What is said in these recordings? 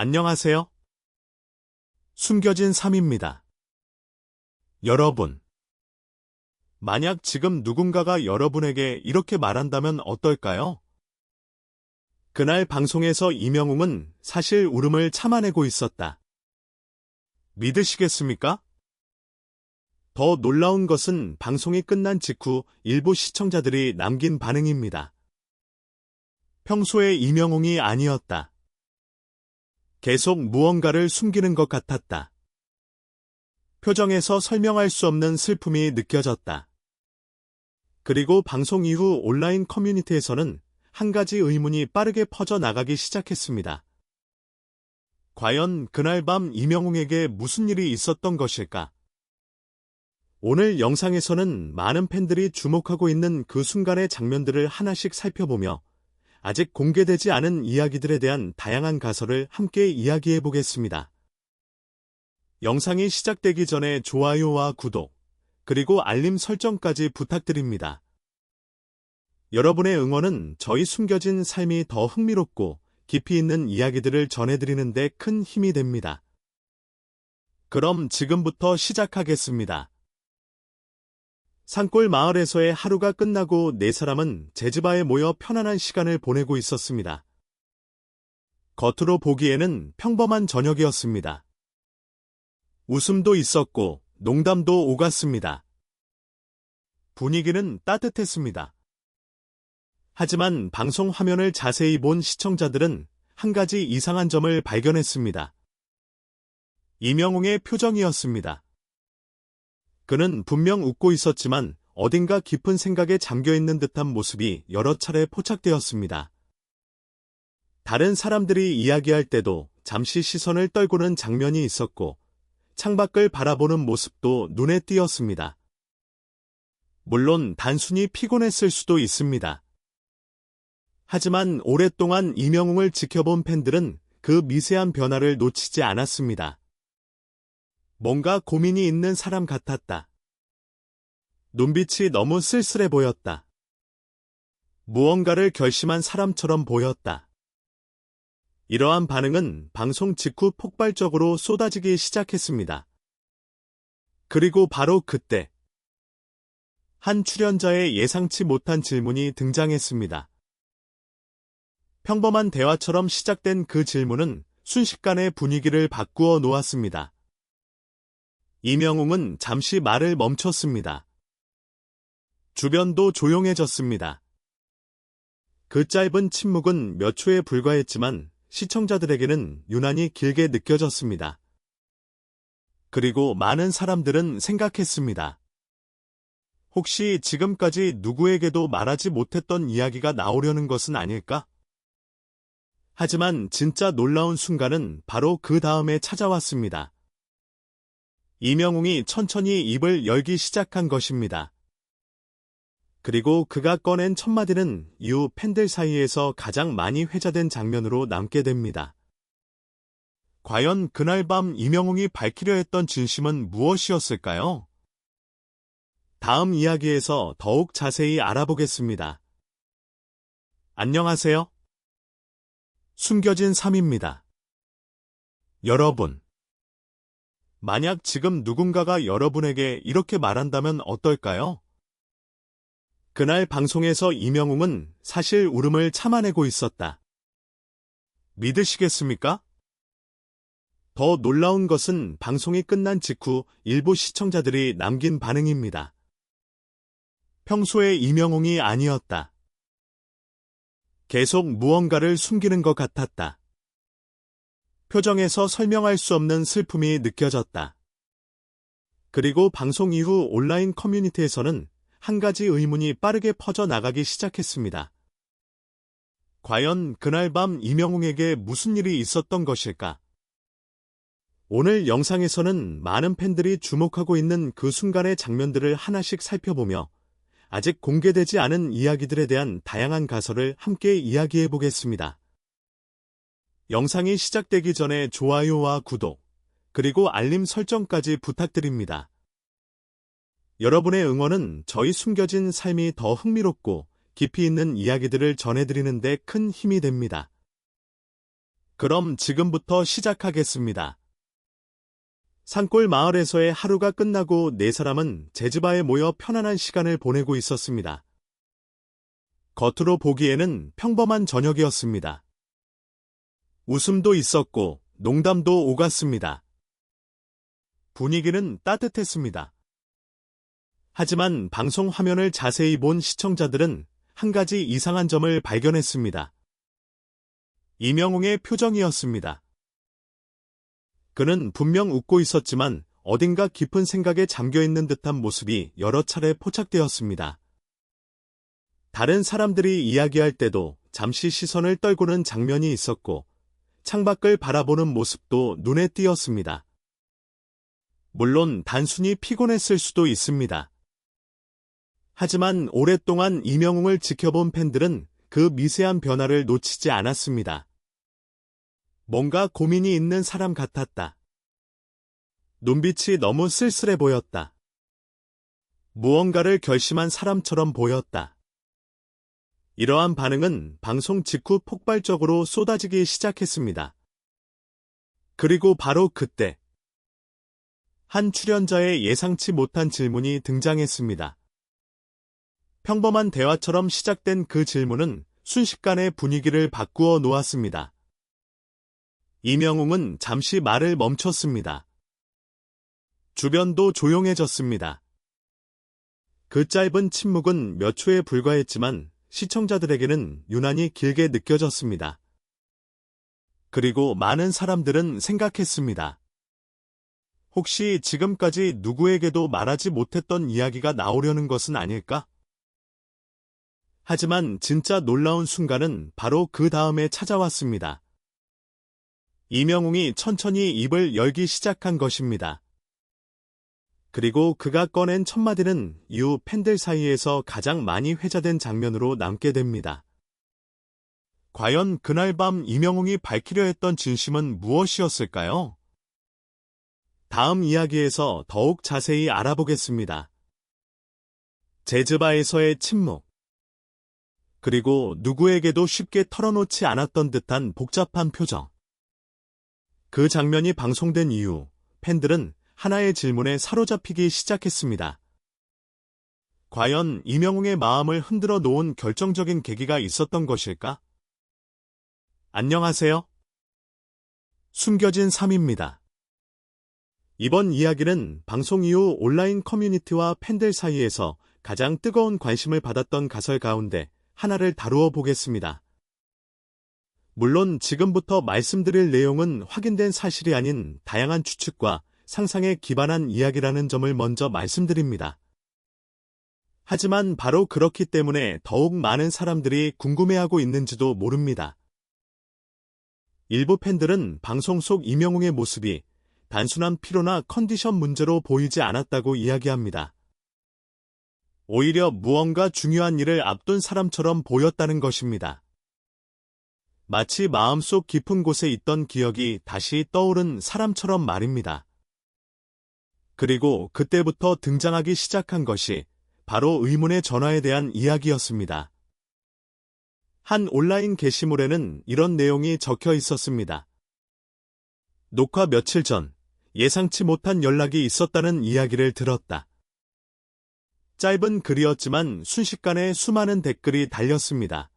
안녕하세요. 숨겨진 삶입니다. 여러분, 만약 지금 누군가가 여러분에게 이렇게 말한다면 어떨까요? 그날 방송에서 이명웅은 사실 울음을 참아내고 있었다. 믿으시겠습니까? 더 놀라운 것은 방송이 끝난 직후 일부 시청자들이 남긴 반응입니다. 평소의 이명웅이 아니었다. 계속 무언가를 숨기는 것 같았다. 표정에서 설명할 수 없는 슬픔이 느껴졌다. 그리고 방송 이후 온라인 커뮤니티에서는 한 가지 의문이 빠르게 퍼져나가기 시작했습니다. 과연 그날 밤 이명웅에게 무슨 일이 있었던 것일까? 오늘 영상에서는 많은 팬들이 주목하고 있는 그 순간의 장면들을 하나씩 살펴보며 아직 공개되지 않은 이야기들에 대한 다양한 가설을 함께 이야기해 보겠습니다. 영상이 시작되기 전에 좋아요와 구독, 그리고 알림 설정까지 부탁드립니다. 여러분의 응원은 저희 숨겨진 삶이 더 흥미롭고 깊이 있는 이야기들을 전해드리는 데 큰 힘이 됩니다. 그럼 지금부터 시작하겠습니다. 산골 마을에서의 하루가 끝나고 네 사람은 제즈바에 모여 편안한 시간을 보내고 있었습니다. 겉으로 보기에는 평범한 저녁이었습니다. 웃음도 있었고 농담도 오갔습니다. 분위기는 따뜻했습니다. 하지만 방송 화면을 자세히 본 시청자들은 한 가지 이상한 점을 발견했습니다. 이명웅의 표정이었습니다. 그는 분명 웃고 있었지만 어딘가 깊은 생각에 잠겨있는 듯한 모습이 여러 차례 포착되었습니다. 다른 사람들이 이야기할 때도 잠시 시선을 떨구는 장면이 있었고 창밖을 바라보는 모습도 눈에 띄었습니다. 물론 단순히 피곤했을 수도 있습니다. 하지만 오랫동안 이명웅을 지켜본 팬들은 그 미세한 변화를 놓치지 않았습니다. 뭔가 고민이 있는 사람 같았다. 눈빛이 너무 쓸쓸해 보였다. 무언가를 결심한 사람처럼 보였다. 이러한 반응은 방송 직후 폭발적으로 쏟아지기 시작했습니다. 그리고 바로 그때 한 출연자의 예상치 못한 질문이 등장했습니다. 평범한 대화처럼 시작된 그 질문은 순식간에 분위기를 바꾸어 놓았습니다. 이명웅은 잠시 말을 멈췄습니다. 주변도 조용해졌습니다. 그 짧은 침묵은 몇 초에 불과했지만 시청자들에게는 유난히 길게 느껴졌습니다. 그리고 많은 사람들은 생각했습니다. 혹시 지금까지 누구에게도 말하지 못했던 이야기가 나오려는 것은 아닐까? 하지만 진짜 놀라운 순간은 바로 그 다음에 찾아왔습니다. 이명웅이 천천히 입을 열기 시작한 것입니다. 그리고 그가 꺼낸 첫마디는 이후 팬들 사이에서 가장 많이 회자된 장면으로 남게 됩니다. 과연 그날 밤 이명웅이 밝히려 했던 진심은 무엇이었을까요? 다음 이야기에서 더욱 자세히 알아보겠습니다. 안녕하세요. 숨겨진 삶입니다. 여러분, 만약 지금 누군가가 여러분에게 이렇게 말한다면 어떨까요? 그날 방송에서 이명웅은 사실 울음을 참아내고 있었다. 믿으시겠습니까? 더 놀라운 것은 방송이 끝난 직후 일부 시청자들이 남긴 반응입니다. 평소의 이명웅이 아니었다. 계속 무언가를 숨기는 것 같았다. 표정에서 설명할 수 없는 슬픔이 느껴졌다. 그리고 방송 이후 온라인 커뮤니티에서는 한 가지 의문이 빠르게 퍼져나가기 시작했습니다. 과연 그날 밤 이명웅에게 무슨 일이 있었던 것일까? 오늘 영상에서는 많은 팬들이 주목하고 있는 그 순간의 장면들을 하나씩 살펴보며 아직 공개되지 않은 이야기들에 대한 다양한 가설을 함께 이야기해 보겠습니다. 영상이 시작되기 전에 좋아요와 구독, 그리고 알림 설정까지 부탁드립니다. 여러분의 응원은 저희 숨겨진 삶이 더 흥미롭고 깊이 있는 이야기들을 전해드리는 데 큰 힘이 됩니다. 그럼 지금부터 시작하겠습니다. 산골 마을에서의 하루가 끝나고 네 사람은 제즈바에 모여 편안한 시간을 보내고 있었습니다. 겉으로 보기에는 평범한 저녁이었습니다. 웃음도 있었고 농담도 오갔습니다. 분위기는 따뜻했습니다. 하지만 방송 화면을 자세히 본 시청자들은 한 가지 이상한 점을 발견했습니다. 이명웅의 표정이었습니다. 그는 분명 웃고 있었지만 어딘가 깊은 생각에 잠겨있는 듯한 모습이 여러 차례 포착되었습니다. 다른 사람들이 이야기할 때도 잠시 시선을 떨구는 장면이 있었고 창밖을 바라보는 모습도 눈에 띄었습니다. 물론 단순히 피곤했을 수도 있습니다. 하지만 오랫동안 이명웅을 지켜본 팬들은 그 미세한 변화를 놓치지 않았습니다. 뭔가 고민이 있는 사람 같았다. 눈빛이 너무 쓸쓸해 보였다. 무언가를 결심한 사람처럼 보였다. 이러한 반응은 방송 직후 폭발적으로 쏟아지기 시작했습니다. 그리고 바로 그때 한 출연자의 예상치 못한 질문이 등장했습니다. 평범한 대화처럼 시작된 그 질문은 순식간에 분위기를 바꾸어 놓았습니다. 이명웅은 잠시 말을 멈췄습니다. 주변도 조용해졌습니다. 그 짧은 침묵은 몇 초에 불과했지만 시청자들에게는 유난히 길게 느껴졌습니다. 그리고 많은 사람들은 생각했습니다. 혹시 지금까지 누구에게도 말하지 못했던 이야기가 나오려는 것은 아닐까? 하지만 진짜 놀라운 순간은 바로 그 다음에 찾아왔습니다. 이명웅이 천천히 입을 열기 시작한 것입니다. 그리고 그가 꺼낸 첫 마디는 이후 팬들 사이에서 가장 많이 회자된 장면으로 남게 됩니다. 과연 그날 밤 이명웅이 밝히려 했던 진심은 무엇이었을까요? 다음 이야기에서 더욱 자세히 알아보겠습니다. 제즈바에서의 침묵. 그리고 누구에게도 쉽게 털어놓지 않았던 듯한 복잡한 표정. 그 장면이 방송된 이후 팬들은 하나의 질문에 사로잡히기 시작했습니다. 과연 이명웅의 마음을 흔들어 놓은 결정적인 계기가 있었던 것일까? 안녕하세요. 숨겨진 3입니다. 이번 이야기는 방송 이후 온라인 커뮤니티와 팬들 사이에서 가장 뜨거운 관심을 받았던 가설 가운데 하나를 다루어 보겠습니다. 물론 지금부터 말씀드릴 내용은 확인된 사실이 아닌 다양한 추측과 상상에 기반한 이야기라는 점을 먼저 말씀드립니다. 하지만 바로 그렇기 때문에 더욱 많은 사람들이 궁금해하고 있는지도 모릅니다. 일부 팬들은 방송 속 이명웅의 모습이 단순한 피로나 컨디션 문제로 보이지 않았다고 이야기합니다. 오히려 무언가 중요한 일을 앞둔 사람처럼 보였다는 것입니다. 마치 마음속 깊은 곳에 있던 기억이 다시 떠오른 사람처럼 말입니다. 그리고 그때부터 등장하기 시작한 것이 바로 의문의 전화에 대한 이야기였습니다. 한 온라인 게시물에는 이런 내용이 적혀 있었습니다. 녹화 며칠 전 예상치 못한 연락이 있었다는 이야기를 들었다. 짧은 글이었지만 순식간에 수많은 댓글이 달렸습니다.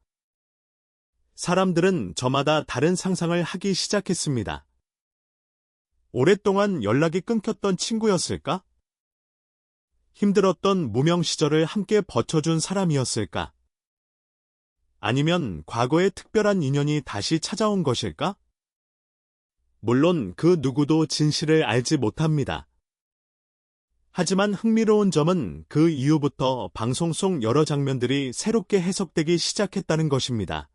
사람들은 저마다 다른 상상을 하기 시작했습니다. 오랫동안 연락이 끊겼던 친구였을까? 힘들었던 무명 시절을 함께 버텨준 사람이었을까? 아니면 과거의 특별한 인연이 다시 찾아온 것일까? 물론 그 누구도 진실을 알지 못합니다. 하지만 흥미로운 점은 그 이후부터 방송 속 여러 장면들이 새롭게 해석되기 시작했다는 것입니다.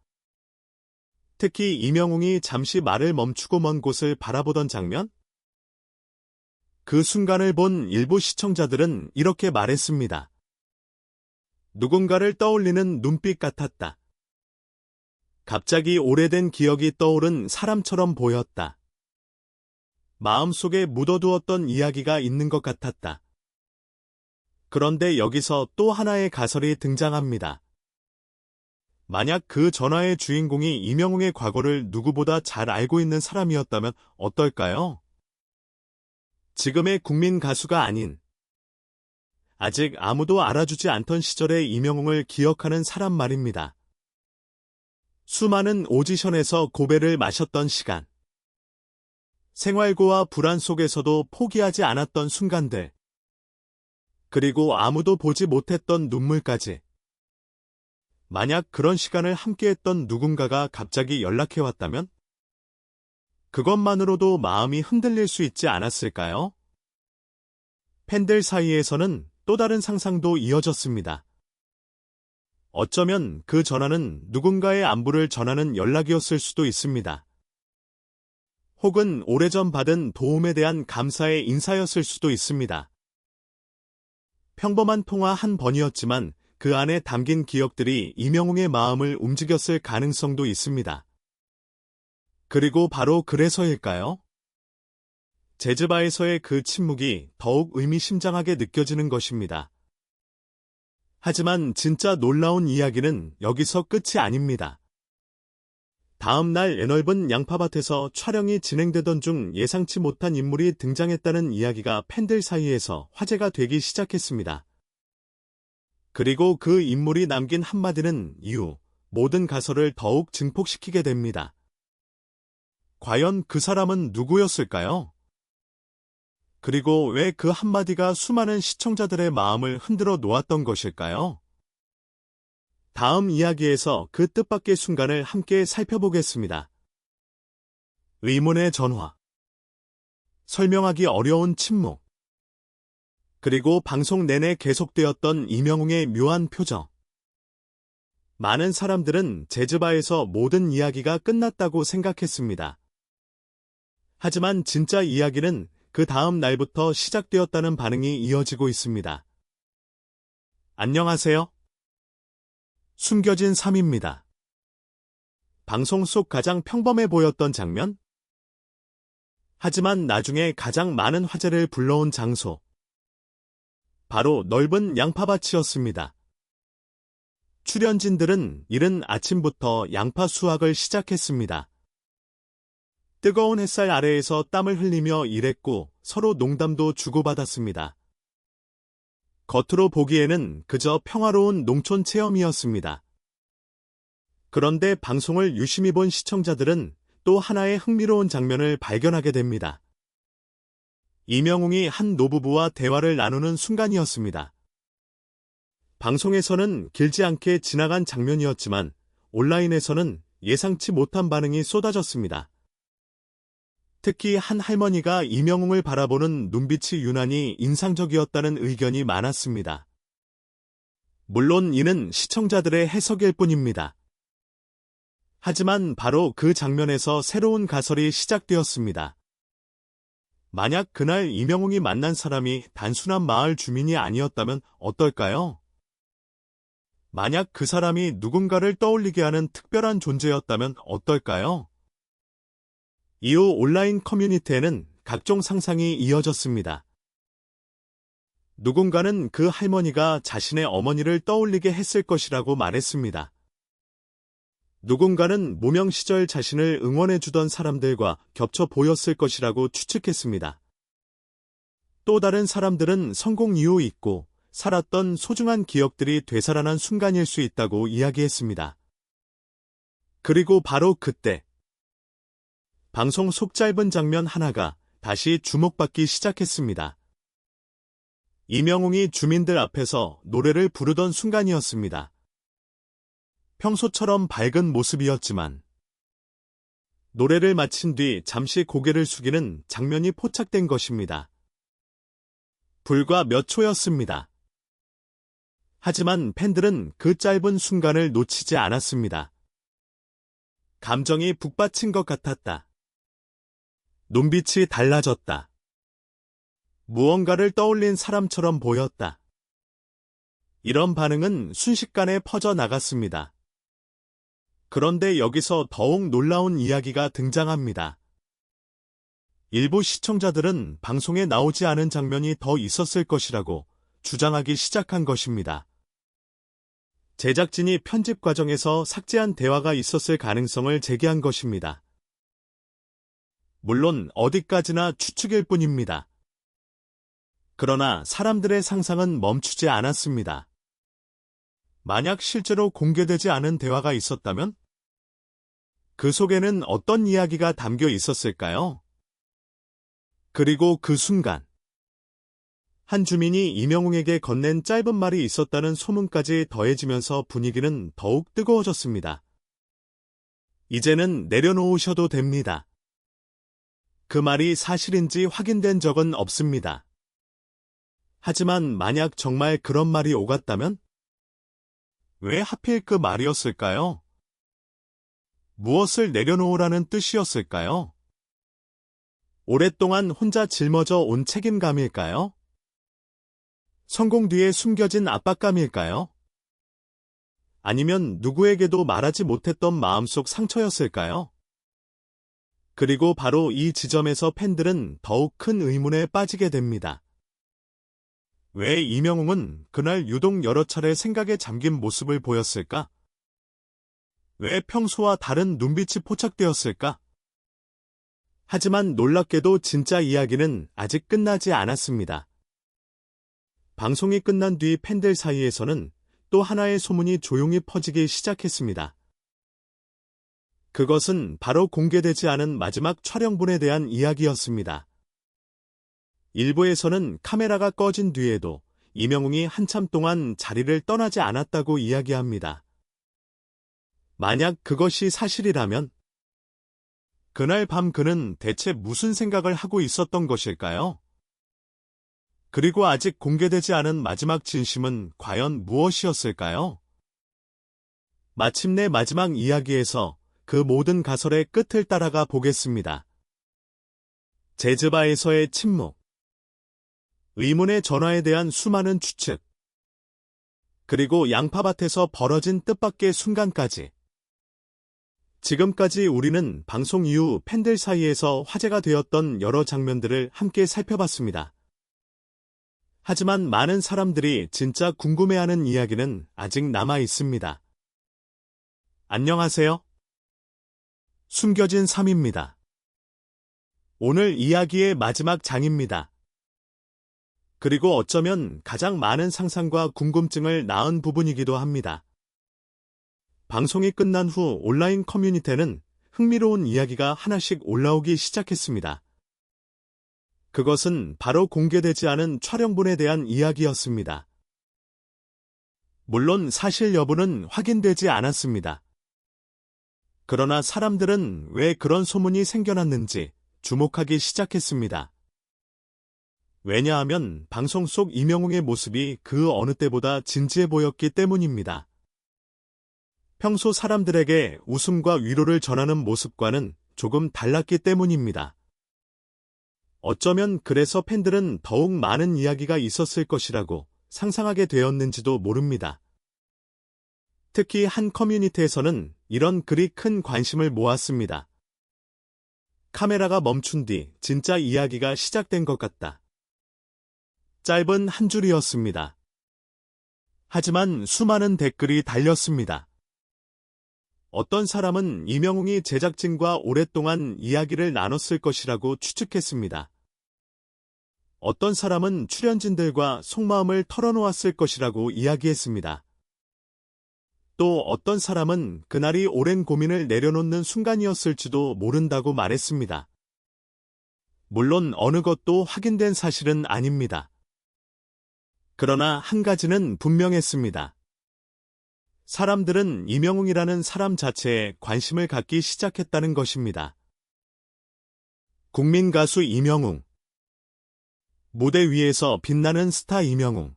특히 이명웅이 잠시 말을 멈추고 먼 곳을 바라보던 장면? 그 순간을 본 일부 시청자들은 이렇게 말했습니다. 누군가를 떠올리는 눈빛 같았다. 갑자기 오래된 기억이 떠오른 사람처럼 보였다. 마음속에 묻어두었던 이야기가 있는 것 같았다. 그런데 여기서 또 하나의 가설이 등장합니다. 만약 그 전화의 주인공이 이명웅의 과거를 누구보다 잘 알고 있는 사람이었다면 어떨까요? 지금의 국민 가수가 아닌, 아직 아무도 알아주지 않던 시절의 이명웅을 기억하는 사람 말입니다. 수많은 오디션에서 고배를 마셨던 시간, 생활고와 불안 속에서도 포기하지 않았던 순간들, 그리고 아무도 보지 못했던 눈물까지. 만약 그런 시간을 함께했던 누군가가 갑자기 연락해왔다면? 그것만으로도 마음이 흔들릴 수 있지 않았을까요? 팬들 사이에서는 또 다른 상상도 이어졌습니다. 어쩌면 그 전화는 누군가의 안부를 전하는 연락이었을 수도 있습니다. 혹은 오래전 받은 도움에 대한 감사의 인사였을 수도 있습니다. 평범한 통화 한 번이었지만 그 안에 담긴 기억들이 이명웅의 마음을 움직였을 가능성도 있습니다. 그리고 바로 그래서일까요? 재즈바에서의 그 침묵이 더욱 의미심장하게 느껴지는 것입니다. 하지만 진짜 놀라운 이야기는 여기서 끝이 아닙니다. 다음 날 애넓은 양파밭에서 촬영이 진행되던 중 예상치 못한 인물이 등장했다는 이야기가 팬들 사이에서 화제가 되기 시작했습니다. 그리고 그 인물이 남긴 한마디는 이후 모든 가설을 더욱 증폭시키게 됩니다. 과연 그 사람은 누구였을까요? 그리고 왜 그 한마디가 수많은 시청자들의 마음을 흔들어 놓았던 것일까요? 다음 이야기에서 그 뜻밖의 순간을 함께 살펴보겠습니다. 의문의 전화, 설명하기 어려운 침묵, 그리고 방송 내내 계속되었던 이명웅의 묘한 표정. 많은 사람들은 재즈바에서 모든 이야기가 끝났다고 생각했습니다. 하지만 진짜 이야기는 그 다음 날부터 시작되었다는 반응이 이어지고 있습니다. 안녕하세요. 숨겨진 삶입니다. 방송 속 가장 평범해 보였던 장면? 하지만 나중에 가장 많은 화제를 불러온 장소. 바로 넓은 양파밭이었습니다. 출연진들은 이른 아침부터 양파 수확을 시작했습니다. 뜨거운 햇살 아래에서 땀을 흘리며 일했고 서로 농담도 주고받았습니다. 겉으로 보기에는 그저 평화로운 농촌 체험이었습니다. 그런데 방송을 유심히 본 시청자들은 또 하나의 흥미로운 장면을 발견하게 됩니다. 이명웅이 한 노부부와 대화를 나누는 순간이었습니다. 방송에서는 길지 않게 지나간 장면이었지만 온라인에서는 예상치 못한 반응이 쏟아졌습니다. 특히 한 할머니가 이명웅을 바라보는 눈빛이 유난히 인상적이었다는 의견이 많았습니다. 물론 이는 시청자들의 해석일 뿐입니다. 하지만 바로 그 장면에서 새로운 가설이 시작되었습니다. 만약 그날 이명웅이 만난 사람이 단순한 마을 주민이 아니었다면 어떨까요? 만약 그 사람이 누군가를 떠올리게 하는 특별한 존재였다면 어떨까요? 이후 온라인 커뮤니티에는 각종 상상이 이어졌습니다. 누군가는 그 할머니가 자신의 어머니를 떠올리게 했을 것이라고 말했습니다. 누군가는 무명 시절 자신을 응원해주던 사람들과 겹쳐 보였을 것이라고 추측했습니다. 또 다른 사람들은 성공 이후 잊고 살았던 소중한 기억들이 되살아난 순간일 수 있다고 이야기했습니다. 그리고 바로 그때 방송 속 짧은 장면 하나가 다시 주목받기 시작했습니다. 이명웅이 주민들 앞에서 노래를 부르던 순간이었습니다. 평소처럼 밝은 모습이었지만 노래를 마친 뒤 잠시 고개를 숙이는 장면이 포착된 것입니다. 불과 몇 초였습니다. 하지만 팬들은 그 짧은 순간을 놓치지 않았습니다. 감정이 북받친 것 같았다. 눈빛이 달라졌다. 무언가를 떠올린 사람처럼 보였다. 이런 반응은 순식간에 퍼져나갔습니다. 그런데 여기서 더욱 놀라운 이야기가 등장합니다. 일부 시청자들은 방송에 나오지 않은 장면이 더 있었을 것이라고 주장하기 시작한 것입니다. 제작진이 편집 과정에서 삭제한 대화가 있었을 가능성을 제기한 것입니다. 물론 어디까지나 추측일 뿐입니다. 그러나 사람들의 상상은 멈추지 않았습니다. 만약 실제로 공개되지 않은 대화가 있었다면? 그 속에는 어떤 이야기가 담겨 있었을까요? 그리고 그 순간, 한 주민이 이명웅에게 건넨 짧은 말이 있었다는 소문까지 더해지면서 분위기는 더욱 뜨거워졌습니다. 이제는 내려놓으셔도 됩니다. 그 말이 사실인지 확인된 적은 없습니다. 하지만 만약 정말 그런 말이 오갔다면? 왜 하필 그 말이었을까요? 무엇을 내려놓으라는 뜻이었을까요? 오랫동안 혼자 짊어져 온 책임감일까요? 성공 뒤에 숨겨진 압박감일까요? 아니면 누구에게도 말하지 못했던 마음속 상처였을까요? 그리고 바로 이 지점에서 팬들은 더욱 큰 의문에 빠지게 됩니다. 왜 이명웅은 그날 유독 여러 차례 생각에 잠긴 모습을 보였을까? 왜 평소와 다른 눈빛이 포착되었을까? 하지만 놀랍게도 진짜 이야기는 아직 끝나지 않았습니다. 방송이 끝난 뒤 팬들 사이에서는 또 하나의 소문이 조용히 퍼지기 시작했습니다. 그것은 바로 공개되지 않은 마지막 촬영분에 대한 이야기였습니다. 일부에서는 카메라가 꺼진 뒤에도 이명웅이 한참 동안 자리를 떠나지 않았다고 이야기합니다. 만약 그것이 사실이라면 그날 밤 그는 대체 무슨 생각을 하고 있었던 것일까요? 그리고 아직 공개되지 않은 마지막 진심은 과연 무엇이었을까요? 마침내 마지막 이야기에서 그 모든 가설의 끝을 따라가 보겠습니다. 제즈바에서의 침묵, 의문의 전화에 대한 수많은 추측, 그리고 양파밭에서 벌어진 뜻밖의 순간까지. 지금까지 우리는 방송 이후 팬들 사이에서 화제가 되었던 여러 장면들을 함께 살펴봤습니다. 하지만 많은 사람들이 진짜 궁금해하는 이야기는 아직 남아 있습니다. 안녕하세요. 숨겨진 3입니다. 오늘 이야기의 마지막 장입니다. 그리고 어쩌면 가장 많은 상상과 궁금증을 낳은 부분이기도 합니다. 방송이 끝난 후 온라인 커뮤니티에는 흥미로운 이야기가 하나씩 올라오기 시작했습니다. 그것은 바로 공개되지 않은 촬영분에 대한 이야기였습니다. 물론 사실 여부는 확인되지 않았습니다. 그러나 사람들은 왜 그런 소문이 생겨났는지 주목하기 시작했습니다. 왜냐하면 방송 속 이명웅의 모습이 그 어느 때보다 진지해 보였기 때문입니다. 평소 사람들에게 웃음과 위로를 전하는 모습과는 조금 달랐기 때문입니다. 어쩌면 그래서 팬들은 더욱 많은 이야기가 있었을 것이라고 상상하게 되었는지도 모릅니다. 특히 한 커뮤니티에서는 이런 글이 큰 관심을 모았습니다. 카메라가 멈춘 뒤 진짜 이야기가 시작된 것 같다. 짧은 한 줄이었습니다. 하지만 수많은 댓글이 달렸습니다. 어떤 사람은 이명웅이 제작진과 오랫동안 이야기를 나눴을 것이라고 추측했습니다. 어떤 사람은 출연진들과 속마음을 털어놓았을 것이라고 이야기했습니다. 또 어떤 사람은 그날이 오랜 고민을 내려놓는 순간이었을지도 모른다고 말했습니다. 물론 어느 것도 확인된 사실은 아닙니다. 그러나 한 가지는 분명했습니다. 사람들은 이명웅이라는 사람 자체에 관심을 갖기 시작했다는 것입니다. 국민 가수 이명웅. 무대 위에서 빛나는 스타 이명웅.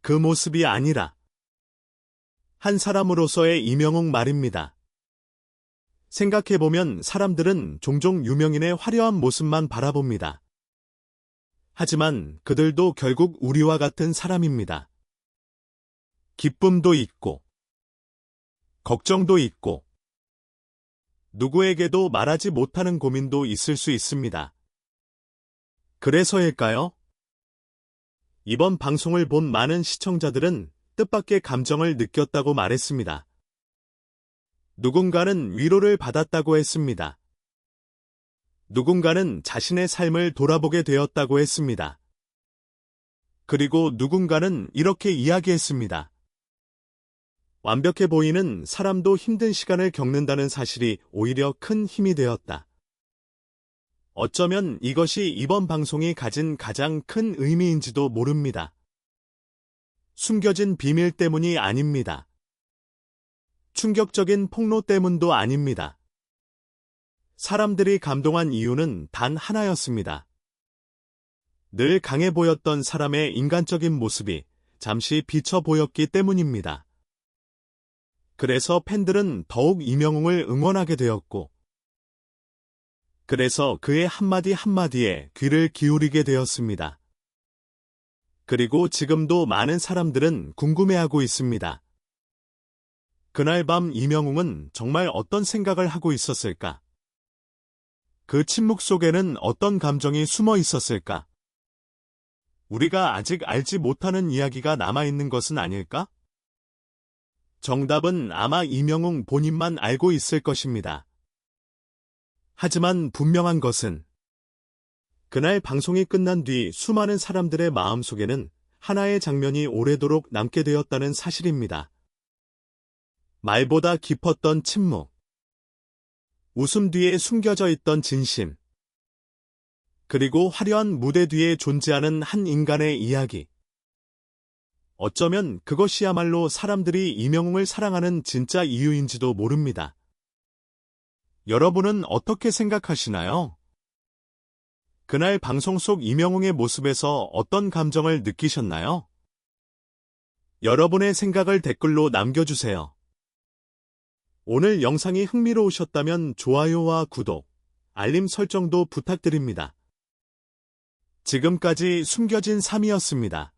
그 모습이 아니라 한 사람으로서의 이명웅 말입니다. 생각해보면 사람들은 종종 유명인의 화려한 모습만 바라봅니다. 하지만 그들도 결국 우리와 같은 사람입니다. 기쁨도 있고, 걱정도 있고, 누구에게도 말하지 못하는 고민도 있을 수 있습니다. 그래서일까요? 이번 방송을 본 많은 시청자들은 뜻밖의 감정을 느꼈다고 말했습니다. 누군가는 위로를 받았다고 했습니다. 누군가는 자신의 삶을 돌아보게 되었다고 했습니다. 그리고 누군가는 이렇게 이야기했습니다. 완벽해 보이는 사람도 힘든 시간을 겪는다는 사실이 오히려 큰 힘이 되었다. 어쩌면 이것이 이번 방송이 가진 가장 큰 의미인지도 모릅니다. 숨겨진 비밀 때문이 아닙니다. 충격적인 폭로 때문도 아닙니다. 사람들이 감동한 이유는 단 하나였습니다. 늘 강해 보였던 사람의 인간적인 모습이 잠시 비쳐 보였기 때문입니다. 그래서 팬들은 더욱 이명웅을 응원하게 되었고, 그래서 그의 한마디 한마디에 귀를 기울이게 되었습니다. 그리고 지금도 많은 사람들은 궁금해하고 있습니다. 그날 밤 이명웅은 정말 어떤 생각을 하고 있었을까? 그 침묵 속에는 어떤 감정이 숨어 있었을까? 우리가 아직 알지 못하는 이야기가 남아있는 것은 아닐까? 정답은 아마 이명웅 본인만 알고 있을 것입니다. 하지만 분명한 것은 그날 방송이 끝난 뒤 수많은 사람들의 마음속에는 하나의 장면이 오래도록 남게 되었다는 사실입니다. 말보다 깊었던 침묵, 웃음 뒤에 숨겨져 있던 진심, 그리고 화려한 무대 뒤에 존재하는 한 인간의 이야기. 어쩌면 그것이야말로 사람들이 이명웅을 사랑하는 진짜 이유인지도 모릅니다. 여러분은 어떻게 생각하시나요? 그날 방송 속 이명웅의 모습에서 어떤 감정을 느끼셨나요? 여러분의 생각을 댓글로 남겨주세요. 오늘 영상이 흥미로우셨다면 좋아요와 구독, 알림 설정도 부탁드립니다. 지금까지 숨겨진 3이었습니다.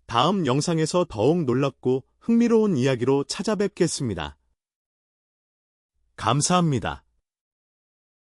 다음 영상에서 더욱 놀랍고 흥미로운 이야기로 찾아뵙겠습니다. 감사합니다.